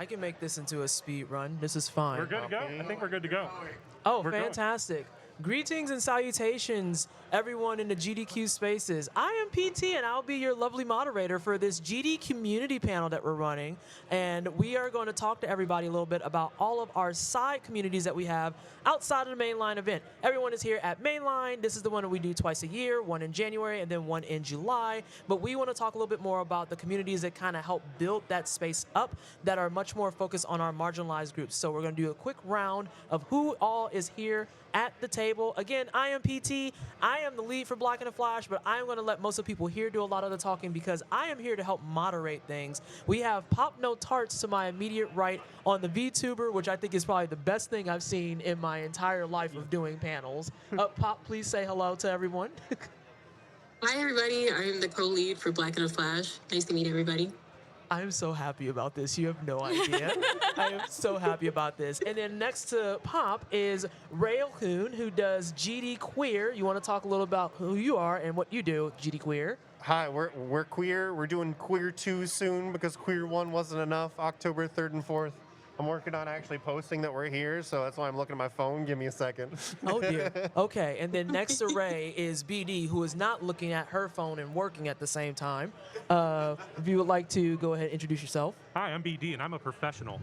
I can make this into a speed run. This is fine. We're good to go. I think we're good to go. Oh, We're fantastic. Greetings and salutations, everyone in the GDQ spaces. I am PT, and I'll be your lovely moderator for this GD community panel that we're running. And we are going to talk to everybody a little bit about all of our side communities that we have outside of the mainline event. Everyone is here at mainline. This is the one that we do twice a year, one in January and then one in July. But we want to talk a little bit more about the communities that kind of help build that space up that are much more focused on our marginalized groups. So we're going to do a quick round of who all is here at the table. Again, I am PT. I am the lead for Black in the Flash, but I'm going to let most of the people here do a lot of the talking because I am here to help moderate things. We have Pop No Tarts to my immediate right on the VTuber, which I think is probably the best thing I've seen in my entire life of doing panels. Pop, please say hello to everyone. Hi, everybody. I'm the co-lead for Black in the Flash. Nice to meet everybody. I'm so happy about this. You have no idea. I am so happy about this. And then next to Pop is Railcoon, who does GDQueer. You want to talk a little about who you are and what you do, GDQueer? Hi, we're queer. We're doing Queer 2 soon because Queer 1 wasn't enough. October 3rd and 4th. I'm working on actually posting that we're here, so that's why I'm looking at my phone. Give me a second. Oh, dear. Okay, and then next to Ray is BD, who is not looking at her phone and working at the same time. If you would like to go ahead and introduce yourself. Hi, I'm BD, and I'm a professional.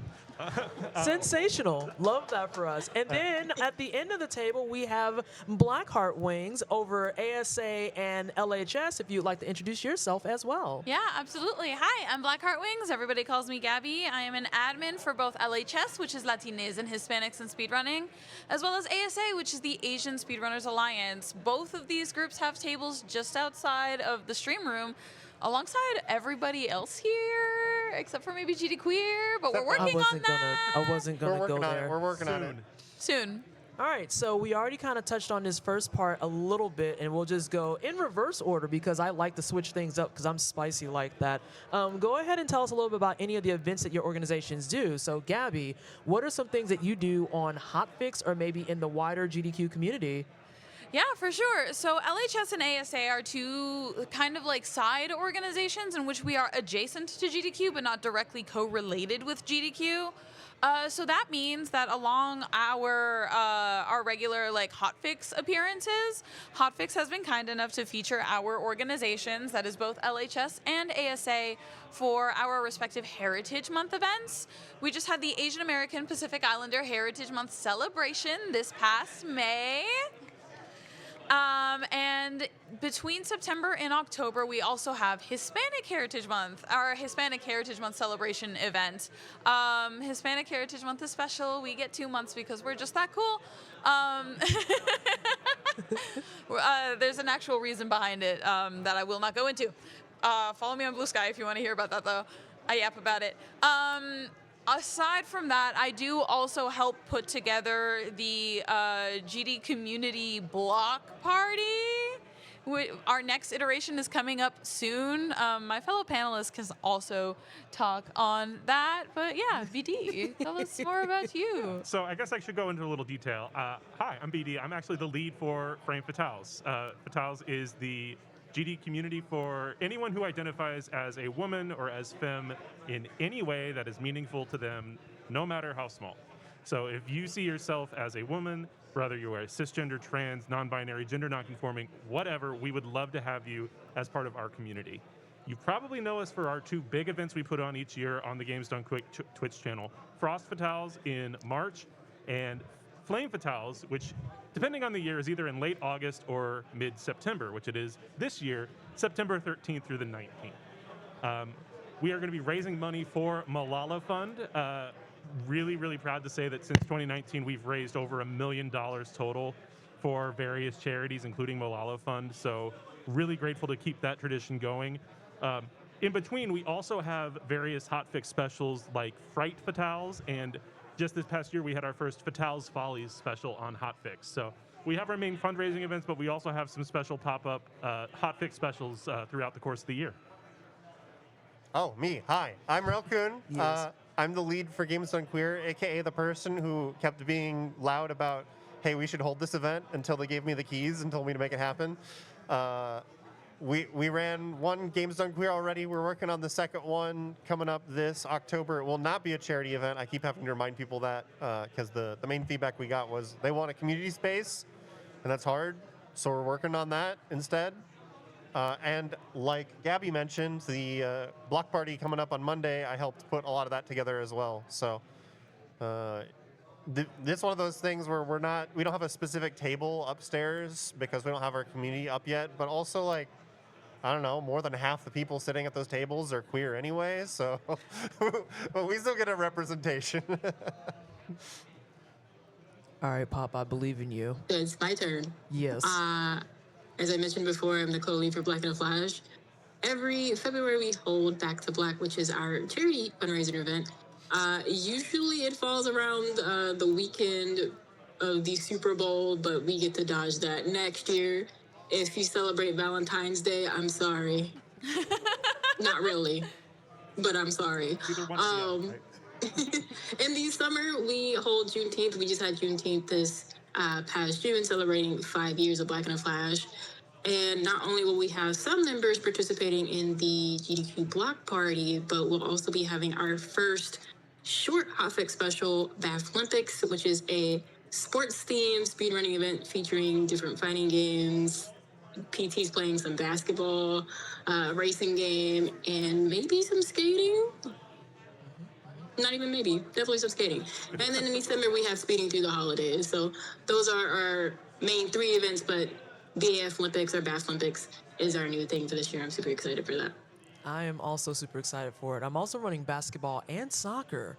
Sensational. Love that for us. And then at the end of the table, we have Blackheart Wings over ASA and LHS, if you'd like to introduce yourself as well. Yeah, absolutely. Hi, I'm Blackheart Wings. Everybody calls me Gabby. I am an admin for both LHS, which is Latinas and Hispanics in speedrunning, as well as ASA, which is the Asian Speedrunners Alliance. Both of these groups have tables just outside of the stream room alongside everybody else here, except for maybe GDQueer, but we're working on that. I wasn't going to go there. We're working on it. Soon. All right, so we already kind of touched on this first part a little bit, and we'll just go in reverse order because I like to switch things up because I'm spicy like that. Go ahead and tell us a little bit about any of the events that your organizations do. So, Gabby, what are some things that you do on Hotfix or maybe in the wider GDQ community? Yeah, for sure. So LHS and ASA are two kind of like side organizations in which we are adjacent to GDQ but not directly co-related with GDQ. So that means that along our regular like Hotfix appearances, Hotfix has been kind enough to feature our organizations, that is both LHS and ASA, for our respective Heritage Month events. We just had the Asian American Pacific Islander Heritage Month celebration this past May. And between September and October, we also have Hispanic Heritage Month, our Hispanic Heritage Month celebration event. Hispanic Heritage Month is special. We get 2 months because we're just that cool. There's an actual reason behind it that I will not go into. Follow me on Blue Sky if you want to hear about that, though. I yap about it. Aside from that, I do also help put together the GD community block party. Our next iteration is coming up soon. My fellow panelists can also talk on that. But yeah, BD, tell us more about you. So I guess I should go into a little detail. Hi, I'm BD. I'm actually the lead for Frame Fatales. Fatales is the GD community for anyone who identifies as a woman or as femme in any way that is meaningful to them, no matter how small. So if you see yourself as a woman, whether you are cisgender, trans, non-binary, gender non-conforming, whatever, we would love to have you as part of our community. You probably know us for our two big events we put on each year on the Games Done Quick Twitch channel. Frost Fatales in March and Flame Fatales, which, depending on the year, is either in late August or mid-September, which it is this year, September 13th through the 19th. We are going to be raising money for Malala Fund. Really, really proud to say that since 2019, we've raised over $1 million total for various charities, including Malala Fund. So really grateful to keep that tradition going. In between, we also have various hotfix specials like Fright Fatales, and just this past year, we had our first Fatales Follies special on Hotfix. So we have our main fundraising events, but we also have some special pop-up Hotfix specials throughout the course of the year. Oh, me. Hi, I'm Railcoon. Yes. I'm the lead for Games Done Queer, a.k.a. the person who kept being loud about, hey, we should hold this event until they gave me the keys and told me to make it happen. we ran one Games Done Queer already. We're working on the second one coming up this October. It will not be a charity event. I keep having to remind people that because the main feedback we got was they want a community space, and that's hard. So we're working on that instead. And like Gabby mentioned, the block party coming up on Monday, I helped put a lot of that together as well. So this one of those things where we don't have a specific table upstairs because we don't have our community up yet, but also like, I don't know, more than half the people sitting at those tables are queer anyway, so but we still get a representation. All right, Pop, I believe in you. It's my turn. Yes. As I mentioned before, I'm the co-lead for Black in a Flash. Every February, we hold Back to Black, which is our charity fundraiser event. Usually it falls around the weekend of the Super Bowl, but we get to dodge that next year. If you celebrate Valentine's Day, I'm sorry. Not really, but I'm sorry. In the summer, we hold Juneteenth. We just had Juneteenth this past June, celebrating 5 years of Black in a Flash. And not only will we have some members participating in the GDQ block party, but we'll also be having our first short Hotfix special, Bath Olympics, which is a sports-themed speedrunning event featuring different fighting games, PTs playing some basketball, racing game, and maybe some skating. Not even maybe, definitely some skating. And then in December, we have Speeding Through the Holidays. So those are our main 3 events, but BAF Olympics or Bath Olympics is our new thing for this year. I'm super excited for that. I am also super excited for it. I'm also running basketball and soccer.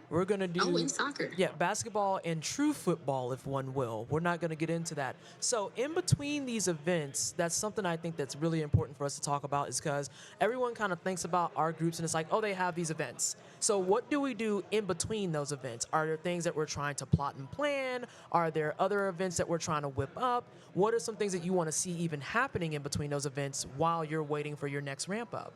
We're going to do... Oh, and soccer. Yeah, basketball and true football, if one will. We're not going to get into that. So in between these events, that's something I think that's really important for us to talk about is because everyone kind of thinks about our groups and it's like, oh, they have these events. So what do we do in between those events? Are there things that we're trying to plot and plan? Are there other events that we're trying to whip up? What are some things that you want to see even happening in between those events while you're waiting for your next ramp up?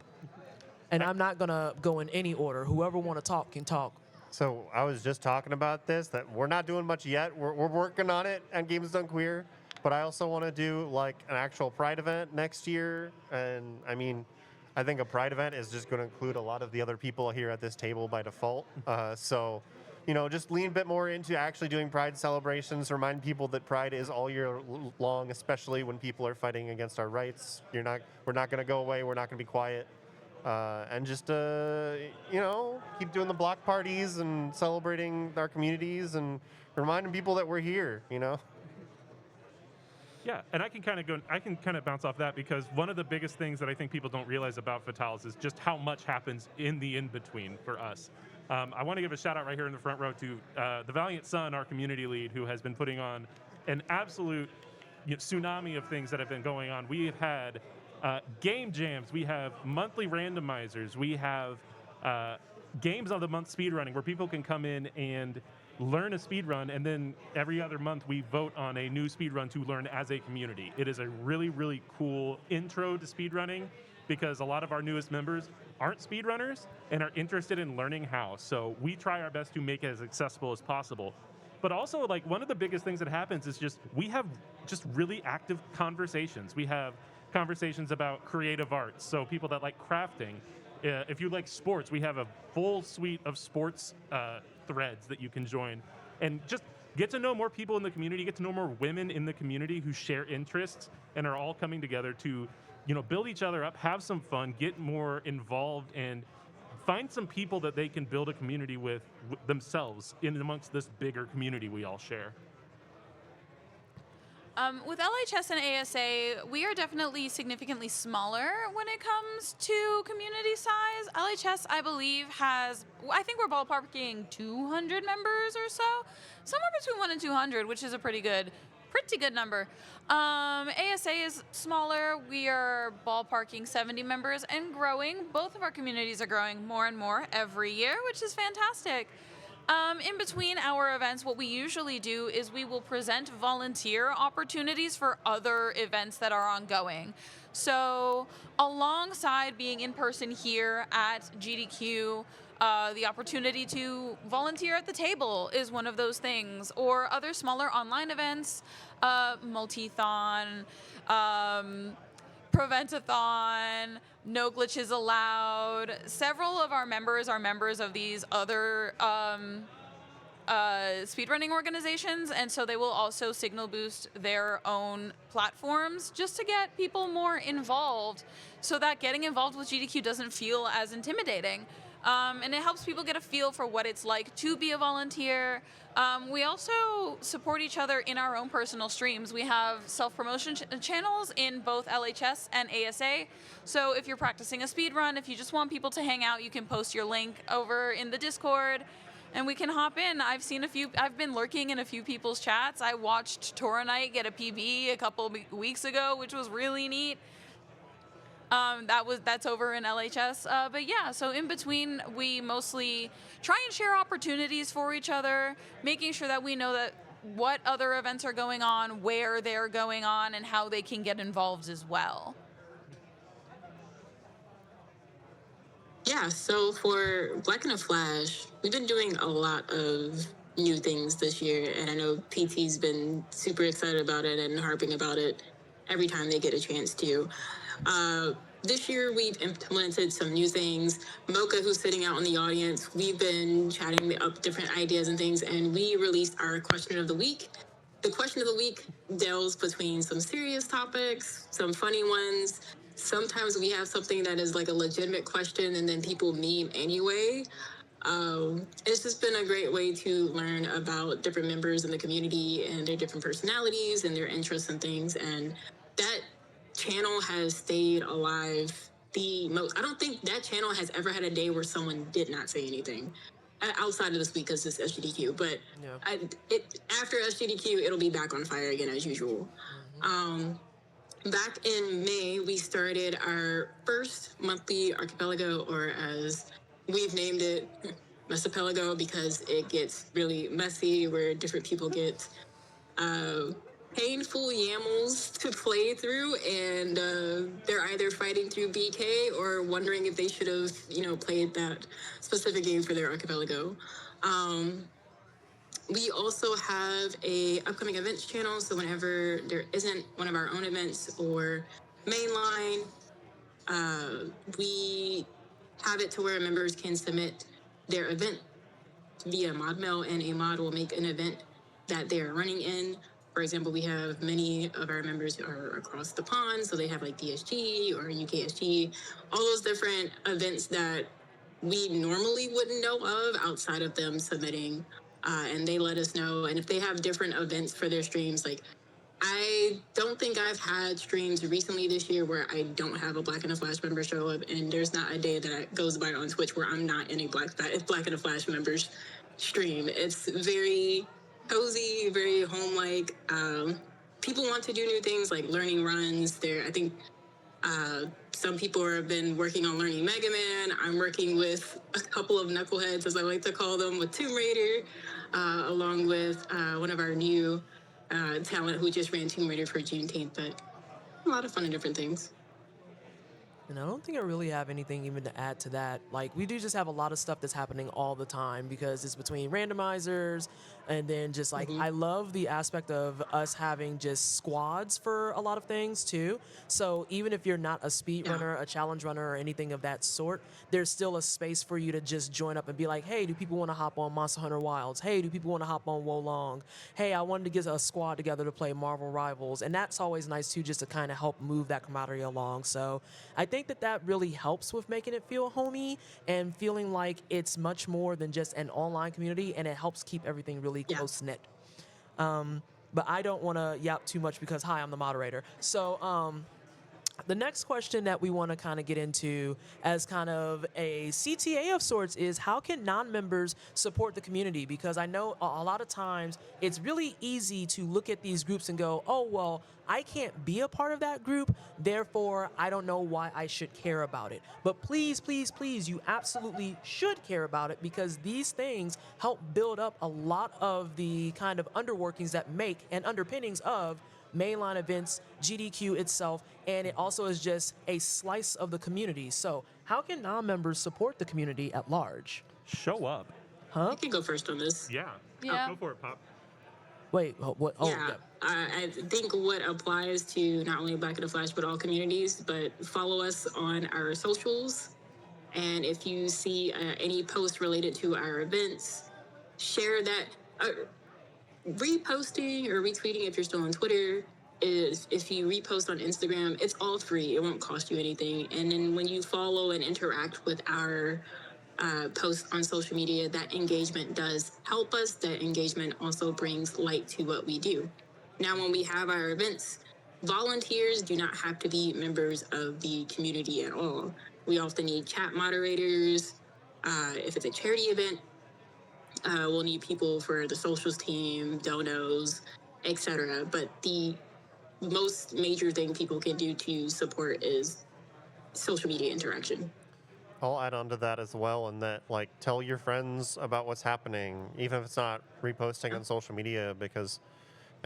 And I'm not going to go in any order. Whoever want to talk can talk. So I was just talking about this, that we're not doing much yet. We're working on it at Games Done Queer, but I also want to do like an actual Pride event next year. And I mean, I think a Pride event is just going to include a lot of the other people here at this table by default. So, you know, just lean a bit more into actually doing Pride celebrations. Remind people that Pride is all year long, especially when people are fighting against our rights. We're not going to go away. We're not going to be quiet. And just, you know, keep doing the block parties and celebrating our communities and reminding people that we're here, you know? Yeah, and I can kind of bounce off that because one of the biggest things that I think people don't realize about Fatales is just how much happens in the in-between for us. I want to give a shout out right here in the front row to the Valiant Son, our community lead, who has been putting on an absolute tsunami of things that have been going on. We have had game jams, we have monthly randomizers, we have games of the month speedrunning where people can come in and learn a speedrun, and then every other month we vote on a new speedrun to learn as a community. It is a really, really cool intro to speedrunning because a lot of our newest members aren't speedrunners and are interested in learning how. So we try our best to make it as accessible as possible. But also, like, one of the biggest things that happens is just we have just really active conversations. We have conversations about creative arts, so people that like crafting. If you like sports, we have a full suite of sports threads that you can join and just get to know more people in the community, get to know more women in the community who share interests and are all coming together to, build each other up, have some fun, get more involved, and find some people that they can build a community with themselves in amongst this bigger community we all share. With LHS and ASA, we are definitely significantly smaller when it comes to community size. LHS, I believe, I think we're ballparking 200 members or so. Somewhere between 1 and 200, which is a pretty good number. ASA is smaller. We are ballparking 70 members and growing. Both of our communities are growing more and more every year, which is fantastic. In between our events, what we usually do is we will present volunteer opportunities for other events that are ongoing. So alongside being in person here at GDQ, the opportunity to volunteer at the table is one of those things, or other smaller online events, multi-thon, Preventathon, no glitches allowed. Several of our members are members of these other speedrunning organizations, and so they will also signal boost their own platforms just to get people more involved, so that getting involved with GDQ doesn't feel as intimidating. And it helps people get a feel for what it's like to be a volunteer. We also support each other in our own personal streams. We have self-promotion channels in both LHS and ASA. So if you're practicing a speed run, if you just want people to hang out, you can post your link over in the Discord and we can hop in. I've been lurking in a few people's chats. I watched Toranite get a PB a couple weeks ago, which was really neat. That's over in LHS. But yeah, so in between, we mostly try and share opportunities for each other, making sure that we know that what other events are going on, where they're going on, and how they can get involved as well. Yeah, so for Black in a Flash, we've been doing a lot of new things this year, and I know PT's been super excited about it and harping about it every time they get a chance to. This year, we've implemented some new things. Mocha, who's sitting out in the audience, we've been chatting up different ideas and things, and we released our question of the week. The question of the week delves between some serious topics, some funny ones. Sometimes we have something that is like a legitimate question and then people meme anyway. It's just been a great way to learn about different members in the community and their different personalities and their interests and things. And that channel has stayed alive the most. I don't think that channel has ever had a day where someone did not say anything outside of this week because it's SGDQ. But yeah. After SGDQ, it'll be back on fire again as usual. Back in May, we started our first monthly archipelago, or as we've named it, Messapelago, because it gets really messy where different people get painful YAMLs to play through, and they're either fighting through BK or wondering if they should have, played that specific game for their archipelago. We also have a upcoming events channel, so whenever there isn't one of our own events or mainline, we have it to where members can submit their event via mod mail, and a mod will make an event that they're running in. For example, we have many of our members who are across the pond, so they have like DSG or UKSG, all those different events that we normally wouldn't know of outside of them submitting, and they let us know. And if they have different events for their streams, like I don't think I've had streams recently this year where I don't have a Black in a Flash member show up, and there's not a day that goes by on Twitch where I'm not in a Black in a Flash members stream. It's very cozy, very home-like. People want to do new things like learning runs. I think some people have been working on learning Mega Man. I'm working with a couple of knuckleheads, as I like to call them, with Tomb Raider, along with one of our new talent who just ran Tomb Raider for Juneteenth. But a lot of fun and different things. And I don't think I really have anything even to add to that. Like, we do just have a lot of stuff that's happening all the time because it's between randomizers and then just like, I love the aspect of us having just squads for a lot of things too. So even if you're not a speed runner, a challenge runner, or anything of that sort, there's still a space for you to just join up and be like, hey, do people want to hop on Monster Hunter Wilds? Hey, do people want to hop on Wolong? Hey, I wanted to get a squad together to play Marvel Rivals. And that's always nice too, just to kind of help move that camaraderie along. So I think that really helps with making it feel homey and feeling like it's much more than just an online community, and it helps keep everything really close-knit. But I don't want to yap too much because, hi, I'm the moderator. So the next question that we want to kind of get into as kind of a CTA of sorts is, how can non-members support the community? Because I know a lot of times it's really easy to look at these groups and go, oh, well, I can't be a part of that group, therefore I don't know why I should care about it. But please, please, please, you absolutely should care about it, because these things help build up a lot of the kind of underworkings that make and underpinnings of mainline events, GDQ itself, and it also is just a slice of the community. So how can non-members support the community at large? Show up. I can go first on this. Yeah. Yeah. Go for it, Pop. Wait, what? Oh, Yeah, yeah. I think what applies to not only Black in the Flash, but all communities, but follow us on our socials. And if you see any post related to our events, share that. Reposting or retweeting if you're still on Twitter is if you repost on Instagram, it's all free. It won't cost you anything. And then when you follow and interact with our posts on social media, that engagement does help us. That engagement also brings light to what we do. Now, when we have our events, volunteers do not have to be members of the community at all. We often need chat moderators. If it's a charity event, we'll need people for the socials team, donos, etc. But the most major thing people can do to support is social media interaction. I'll add on to that as well, and that like tell your friends about what's happening, even if it's not reposting on social media. Because,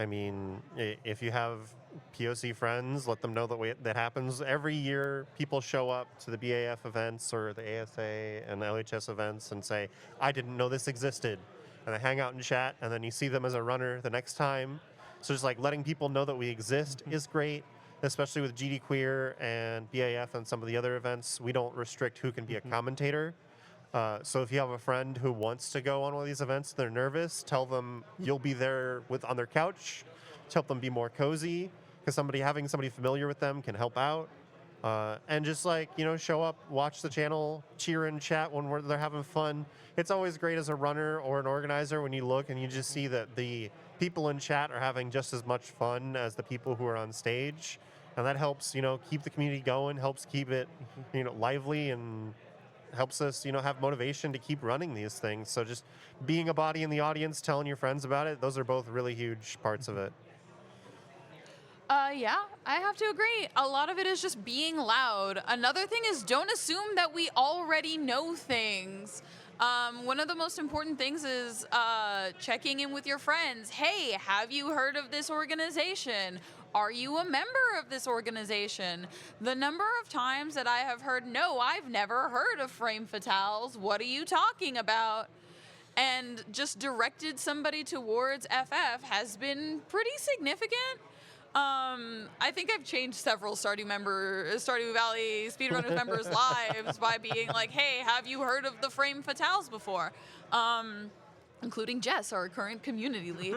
I mean, if you have POC friends, let them know that happens every year. People show up to the BAF events or the ASA and the LHS events and say, "I didn't know this existed," and they hang out and chat, and then you see them as a runner the next time. So just like letting people know that we exist is great. Especially with GDQueer and BAF and some of the other events, we don't restrict who can be a commentator. So if you have a friend who wants to go on one of these events, they're nervous, tell them you'll be there on their couch to help them be more cozy, because having somebody familiar with them can help out. And just like, show up, watch the channel, cheer and chat when they're having fun. It's always great as a runner or an organizer when you look and you just see that the people in chat are having just as much fun as the people who are on stage. And that helps, keep the community going, helps keep it, lively, and helps us, have motivation to keep running these things. So just being a body in the audience, telling your friends about it, those are both really huge parts of it. Yeah, I have to agree. A lot of it is just being loud. Another thing is don't assume that we already know things. One of the most important things is checking in with your friends. Hey, have you heard of this organization? Are you a member of this organization? The number of times that I have heard, no, I've never heard of Frame Fatales. What are you talking about? And just directed somebody towards FF has been pretty significant. I think I've changed several Stardew Valley speedrunners members' lives by being like, hey, have you heard of the Frame Fatales before? Including Jess, our current community lead.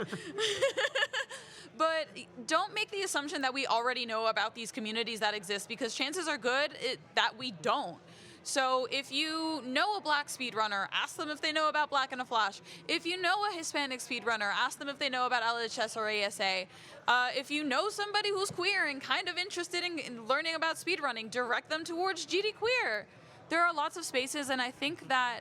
But don't make the assumption that we already know about these communities that exist, because chances are good that we don't. So if you know a Black speedrunner, ask them if they know about Black in a Flash. If you know a Hispanic speedrunner, ask them if they know about LHS or ASA. If you know somebody who's queer and kind of interested in learning about speedrunning, direct them towards GDQueer. There are lots of spaces, and I think that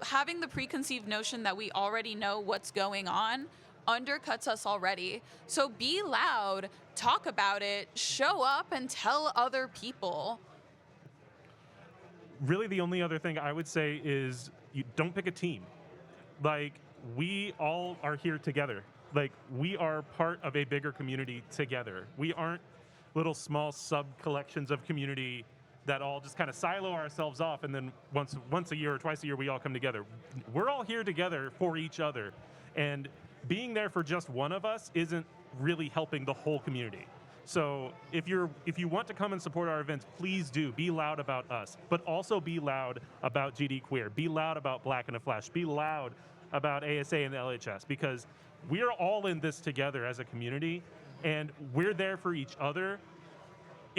having the preconceived notion that we already know what's going on undercuts us already. So be loud, talk about it, show up, and tell other people. Really, the only other thing I would say is you don't pick a team. Like, we all are here together. Like, we are part of a bigger community together. We aren't little small sub-collections of community that all just kind of silo ourselves off, and then once a year or twice a year we all come together. We're all here together for each other. And being there for just one of us isn't really helping the whole community. So if you want to come and support our events, please do. Be loud about us, but also be loud about GDQueer. Be loud about Black in a Flash. Be loud about ASA and the LHS, because we're all in this together as a community, and we're there for each other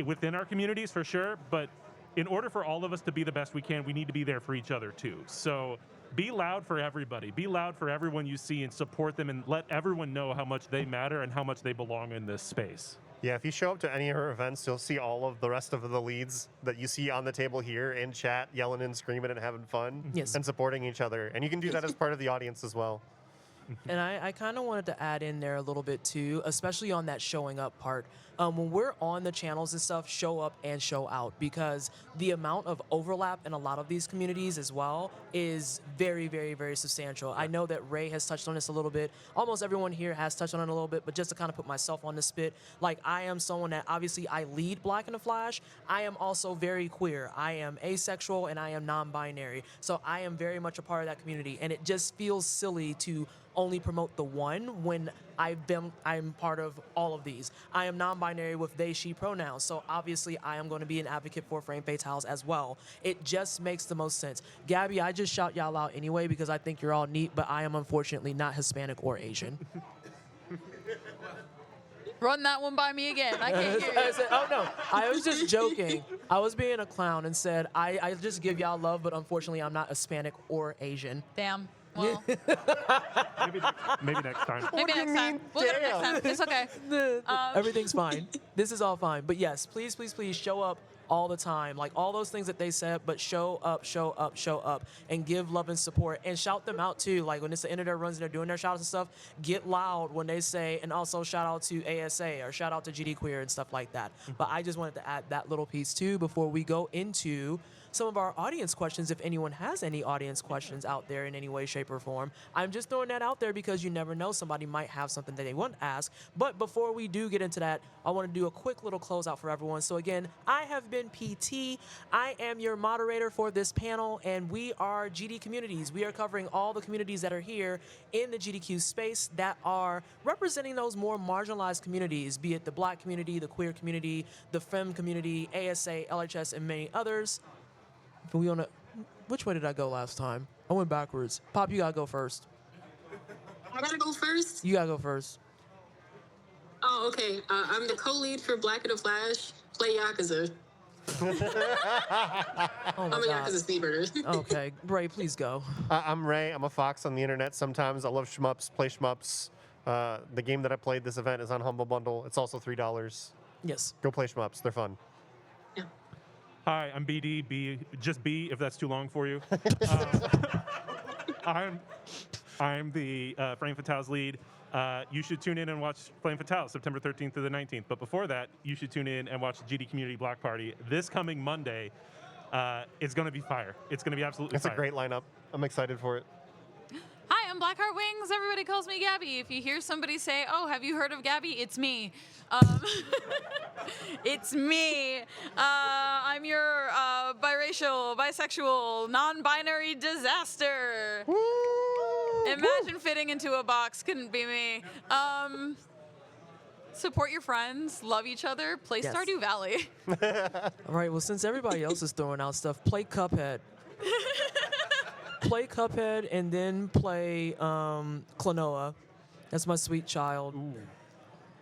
within our communities for sure, but in order for all of us to be the best we can, we need to be there for each other too. So be loud for everybody. Be loud for everyone you see and support them, and let everyone know how much they matter and how much they belong in this space. Yeah, if you show up to any of her events, you'll see all of the rest of the leads that you see on the table here in chat, yelling and screaming and having fun, Yes. and supporting each other. And you can do that as part of the audience as well. And I kind of wanted to add in there a little bit too, especially on that showing up part. When we're on the channels and stuff, show up and show out, because the amount of overlap in a lot of these communities as well is very, very, very substantial. I know that Ray has touched on this a little bit. Almost everyone here has touched on it a little bit, but just to kind of put myself on the spit, like I am someone that obviously I lead Black in the Flash. I am also very queer. I am asexual and I am non-binary. So I am very much a part of that community, and it just feels silly to only promote the one when I'm part of all of these. I am non-binary with they, she pronouns, so obviously I am going to be an advocate for frame fatales as well. It just makes the most sense. Gabby, I just shout y'all out anyway because I think you're all neat, but I am unfortunately not Hispanic or Asian. Run that one by me again. I can't hear I you. said, oh no, I was just joking. I was being a clown and said, I just give y'all love, but unfortunately I'm not Hispanic or Asian. Damn. Well, Maybe next time. maybe next time. We'll get it next time. It's okay. Everything's fine. This is all fine. But yes, please, please, please show up all the time. Like all those things that they said, but show up, show up, show up, and give love and support, and shout them out too. Like when it's the end of their runs and they're doing their shout outs and stuff, get loud when they say, and also shout out to ASA or shout out to GDQueer and stuff like that. But I just wanted to add that little piece too before we go into some of our audience questions, if anyone has any audience questions out there in any way, shape, or form. I'm just throwing that out there because you never know. Somebody might have something that they want to ask. But before we do get into that, I want to do a quick little closeout for everyone. So again, I have been PT. I am your moderator for this panel, and we are GDQmmunities. We are covering all the communities that are here in the GDQ space that are representing those more marginalized communities, be it the Black community, the queer community, the femme community, ASA, LHS, and many others. Which way did I go last time? I went backwards. Pop, you gotta go first. I gotta go first. You gotta go first. Oh, okay. I'm the co-lead for Black in the Flash. Play Yakuza. Oh I'm my a God. Yakuza speedrunner. Okay, Bray, please go. I'm Ray. I'm a fox on the internet sometimes. I love shmups, play shmups. The game that I played this event is on Humble Bundle. It's also $3. Yes. Go play shmups. They're fun. Yeah. Hi, I'm BD. Just B if that's too long for you. I'm the Frame Fatales lead. You should tune in and watch Flame Fatale September 13th through the 19th. But before that, you should tune in and watch the GD Community Block Party this coming Monday. It's going to be fire. It's going to be absolutely It's fire. a great lineup. I'm excited for it. Hi, I'm Blackheart Wings. Everybody calls me Gabby. If you hear somebody say, "Oh, have you heard of Gabby?" It's me. It's me. I'm your biracial, bisexual, non-binary disaster. Woo! Imagine fitting into a box. Couldn't be me. Support your friends. Love each other. Play Yes. Stardew Valley. All right, well, since everybody else is throwing out stuff, play Cuphead. Play Cuphead and then play Klonoa. That's my sweet child.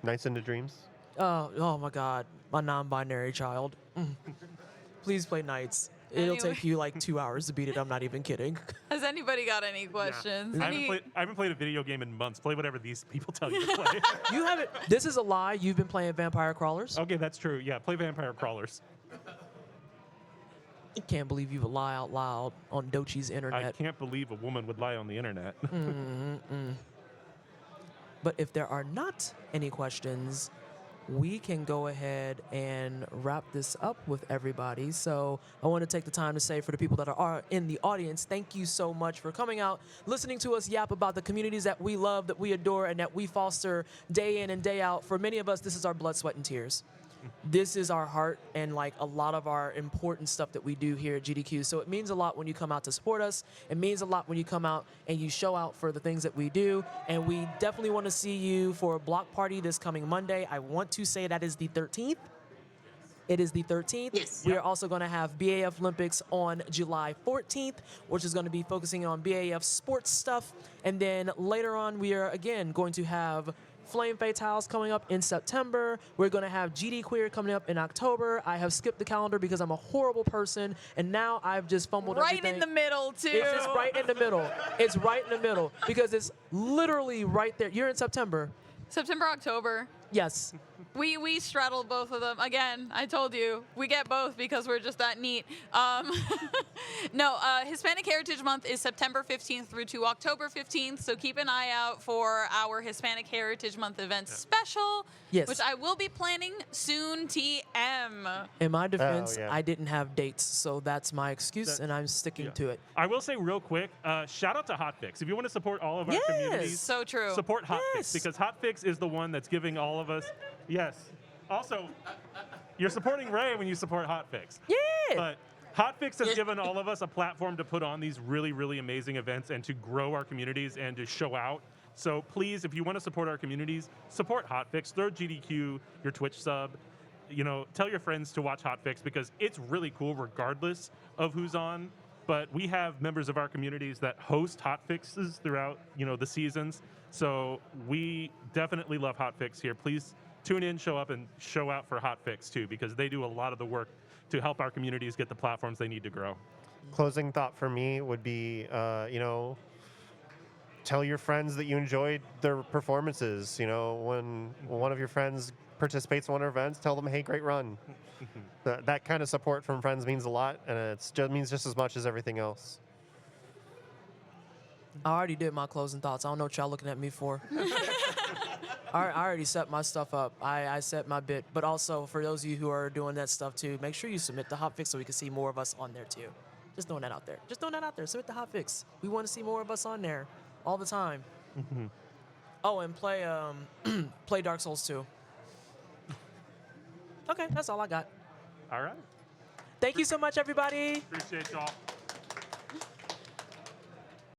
Nights into Dreams. Oh my God, my non-binary child. Please play Nights. It'll Anyway. take you like 2 hours to beat it. I'm not even kidding. Has anybody got any questions? I Any- haven't played a video game in months. Play whatever these people tell you to play. You haven't. This is a lie. You've been playing Vampire Crawlers. Okay, that's true. Yeah, play Vampire Crawlers. Can't believe you would lie out loud on Dochi's I internet. can't believe a woman would lie on the internet. But if there are not any questions, we can go ahead and wrap this up with everybody. So I want to take the time to say for the people that are in the audience, thank you so much for coming out, listening to us yap about the communities that we love, that we adore, and that we foster day in and day out. For many of us, this is our blood, sweat, and tears. This is our heart and like a lot of our important stuff that we do here at GDQ. So it means a lot when you come out to support us. It means a lot when you come out and you show out for the things that we do. And we definitely want to see you for a block party this coming Monday. I want to say that is the 13th. It is the 13th. Yes. We are also going to have BAF Olympics on July 14th, which is going to be focusing on BAF sports stuff. And then later on, we are again going to have Flame Fatales coming up in September. We're going to have GDQueer coming up in October. I have skipped the calendar because I'm a horrible person, and now I've just fumbled right everything. in the middle, too. It's just right in the middle. It's right in the middle because it's literally right there. You're in September. September, October. Yes. We straddled both of them. Again, I told you, we get both because we're just that neat. No, Hispanic Heritage Month is September 15th through to October 15th, so keep an eye out for our Hispanic Heritage Month event special, Yes. which I will be planning soon, TM. In my defense, yeah. I didn't have dates, so that's my excuse, and I'm sticking to it. I will say real quick, shout out to Hotfix. If you want to support all of our Yes. communities, So true. support Hotfix Yes. because Hotfix is the one that's giving all of us. Yes. Also, you're supporting Ray when you support Hotfix. Yeah. But Hotfix has given all of us a platform to put on these really, really amazing events and to grow our communities and to show out So please, if you want to support our communities, support Hotfix. Throw GDQ your Twitch sub. Tell your friends to watch Hotfix because it's really cool regardless of who's on. But we have members of our communities that host hotfixes throughout, the seasons. So we definitely love Hotfix here. Please tune in, show up, and show out for Hotfix too, because they do a lot of the work to help our communities get the platforms they need to grow. Closing thought for me would be, tell your friends that you enjoyed their performances. When one of your friends participates in one of our events, tell them, hey, great run. That kind of support from friends means a lot, and it means just as much as everything else. I already did my closing thoughts. I don't know what y'all looking at me for. I already set my stuff up. I set my bit. But also, for those of you who are doing that stuff too, make sure you submit the hotfix so we can see more of us on there too. Just throwing that out there. Submit the hotfix. We want to see more of us on there all the time. Oh, and play play Dark Souls 2. Okay, that's all I got. All right. Thank you so much, everybody. Appreciate y'all.